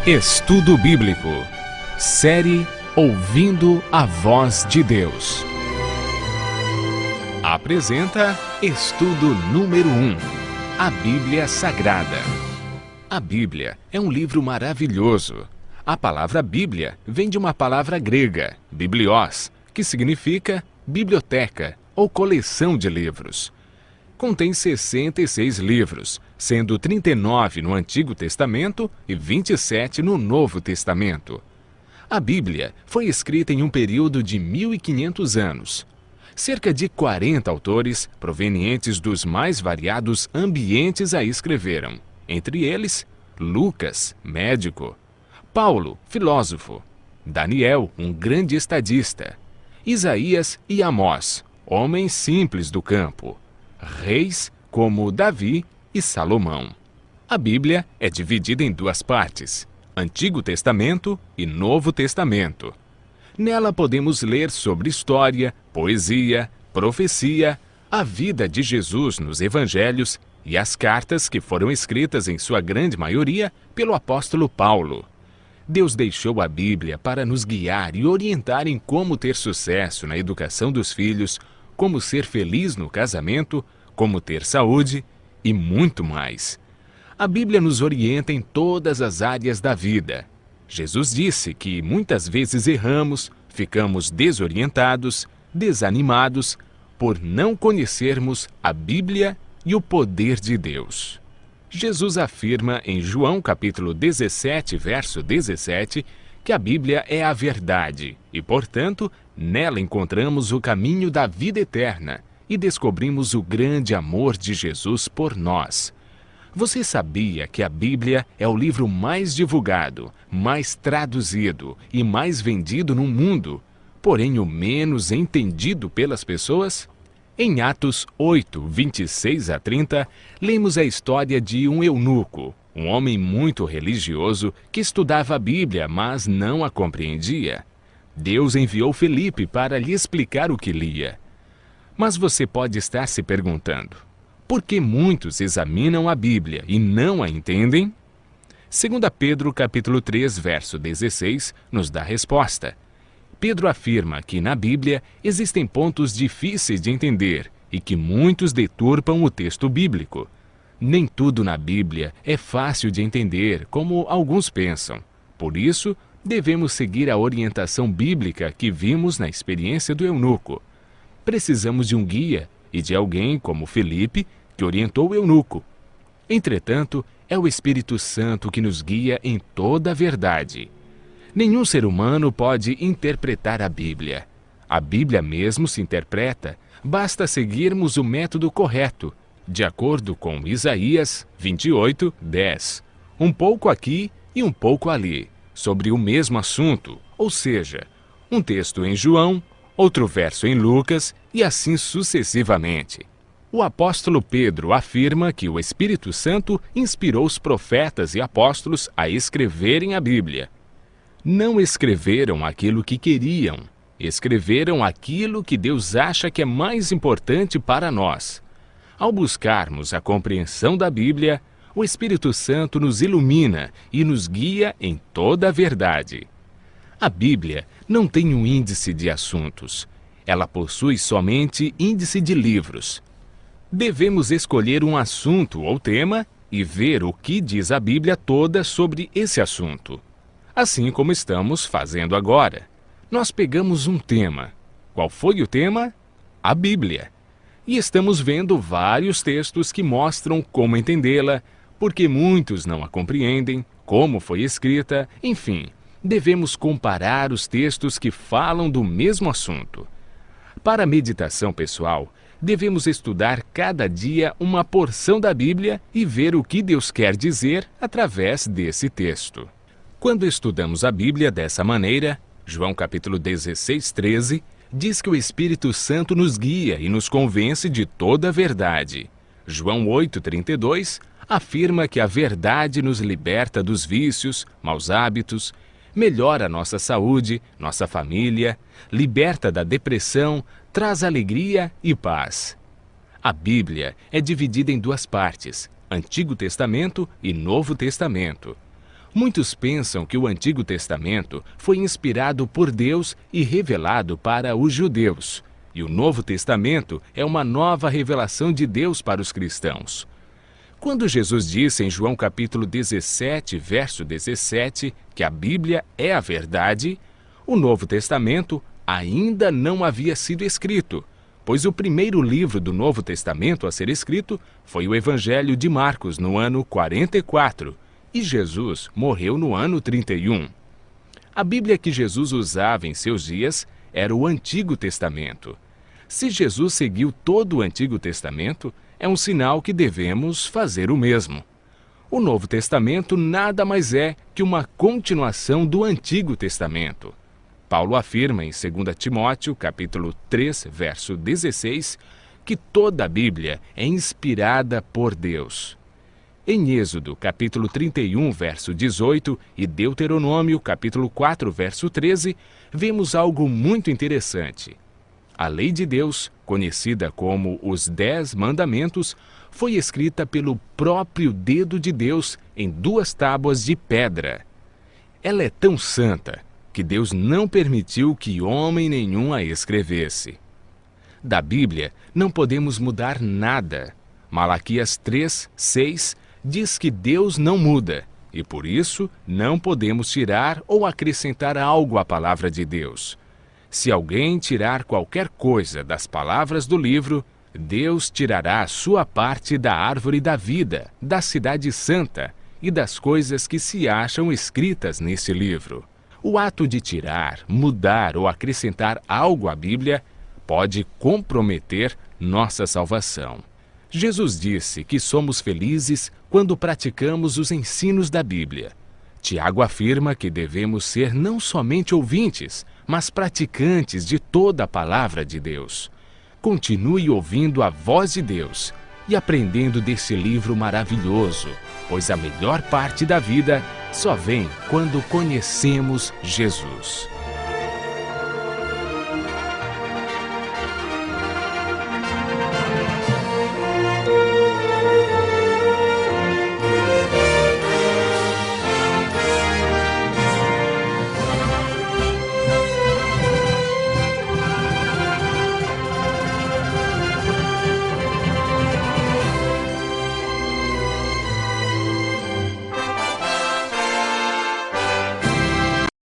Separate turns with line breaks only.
Estudo Bíblico. Série Ouvindo a Voz de Deus. Apresenta Estudo número 1. A Bíblia Sagrada. A Bíblia é um livro maravilhoso. A palavra Bíblia vem de uma palavra grega, biblios, que significa biblioteca ou coleção de livros. Contém 66 livros, sendo 39 no Antigo Testamento e 27 no Novo Testamento. A Bíblia foi escrita em um período de 1500 anos. Cerca de 40 autores, provenientes dos mais variados ambientes, a escreveram. Entre eles, Lucas, médico; Paulo, filósofo; Daniel, um grande estadista; Isaías e Amós, homens simples do campo; reis como Davi e Salomão. A Bíblia é dividida em duas partes, Antigo Testamento e Novo Testamento. Nela podemos ler sobre história, poesia, profecia, a vida de Jesus nos evangelhos e as cartas que foram escritas em sua grande maioria pelo apóstolo Paulo. Deus deixou a Bíblia para nos guiar e orientar em como ter sucesso na educação dos filhos, como ser feliz no casamento, como ter saúde e muito mais. A Bíblia nos orienta em todas as áreas da vida. Jesus disse que muitas vezes erramos, ficamos desorientados, desanimados, por não conhecermos a Bíblia e o poder de Deus. Jesus afirma em João capítulo 17, verso 17, que a Bíblia é a verdade e, portanto, nela encontramos o caminho da vida eterna e descobrimos o grande amor de Jesus por nós. Você sabia que a Bíblia é o livro mais divulgado, mais traduzido e mais vendido no mundo, porém o menos entendido pelas pessoas? Em Atos 8, 26 a 30, lemos a história de um eunuco, um homem muito religioso que estudava a Bíblia, mas não a compreendia. Deus enviou Felipe para lhe explicar o que lia. Mas você pode estar se perguntando, por que muitos examinam a Bíblia e não a entendem? 2 Pedro capítulo 3, verso 16, nos dá a resposta. Pedro afirma que na Bíblia existem pontos difíceis de entender e que muitos deturpam o texto bíblico. Nem tudo na Bíblia é fácil de entender, como alguns pensam. Por isso, devemos seguir a orientação bíblica que vimos na experiência do eunuco. Precisamos de um guia e de alguém como Felipe, que orientou o eunuco. Entretanto, é o Espírito Santo que nos guia em toda a verdade. Nenhum ser humano pode interpretar a Bíblia. A Bíblia mesmo se interpreta, basta seguirmos o método correto, de acordo com Isaías 28, 10. Um pouco aqui e um pouco ali, sobre o mesmo assunto, ou seja, um texto em João, outro verso em Lucas e assim sucessivamente. O apóstolo Pedro afirma que o Espírito Santo inspirou os profetas e apóstolos a escreverem a Bíblia. Não escreveram aquilo que queriam, escreveram aquilo que Deus acha que é mais importante para nós. Ao buscarmos a compreensão da Bíblia, o Espírito Santo nos ilumina e nos guia em toda a verdade. A Bíblia não tem um índice de assuntos. Ela possui somente índice de livros. Devemos escolher um assunto ou tema e ver o que diz a Bíblia toda sobre esse assunto. Assim como estamos fazendo agora. Nós pegamos um tema. Qual foi o tema? A Bíblia. E estamos vendo vários textos que mostram como entendê-la, porque muitos não a compreendem, como foi escrita, enfim. Devemos comparar os textos que falam do mesmo assunto. Para a meditação pessoal, devemos estudar cada dia uma porção da Bíblia e ver o que Deus quer dizer através desse texto. Quando estudamos a Bíblia dessa maneira, João capítulo 16, 13, diz que o Espírito Santo nos guia e nos convence de toda a verdade. João 8, 32, afirma que a verdade nos liberta dos vícios, maus hábitos, melhora nossa saúde, nossa família, liberta da depressão, traz alegria e paz. A Bíblia é dividida em duas partes, Antigo Testamento e Novo Testamento. Muitos pensam que o Antigo Testamento foi inspirado por Deus e revelado para os judeus, e o Novo Testamento é uma nova revelação de Deus para os cristãos. Quando Jesus disse em João capítulo 17, verso 17, que a Bíblia é a verdade, o Novo Testamento ainda não havia sido escrito, pois o primeiro livro do Novo Testamento a ser escrito foi o Evangelho de Marcos no ano 44, e Jesus morreu no ano 31. A Bíblia que Jesus usava em seus dias era o Antigo Testamento. Se Jesus seguiu todo o Antigo Testamento, é um sinal que devemos fazer o mesmo. O Novo Testamento nada mais é que uma continuação do Antigo Testamento. Paulo afirma em 2 Timóteo, capítulo 3, verso 16, que toda a Bíblia é inspirada por Deus. Em Êxodo, capítulo 31, verso 18, e Deuteronômio, capítulo 4, verso 13, vemos algo muito interessante. A lei de Deus, conhecida como os 10 Mandamentos, foi escrita pelo próprio dedo de Deus em 2 tábuas de pedra. Ela é tão santa que Deus não permitiu que homem nenhum a escrevesse. Da Bíblia não podemos mudar nada. Malaquias 3, 6 diz que Deus não muda, e por isso não podemos tirar ou acrescentar algo à palavra de Deus. Se alguém tirar qualquer coisa das palavras do livro, Deus tirará a sua parte da árvore da vida, da cidade santa e das coisas que se acham escritas nesse livro. O ato de tirar, mudar ou acrescentar algo à Bíblia pode comprometer nossa salvação. Jesus disse que somos felizes quando praticamos os ensinos da Bíblia. Tiago afirma que devemos ser não somente ouvintes, mas praticantes de toda a palavra de Deus. Continue ouvindo a voz de Deus e aprendendo desse livro maravilhoso, pois a melhor parte da vida só vem quando conhecemos Jesus.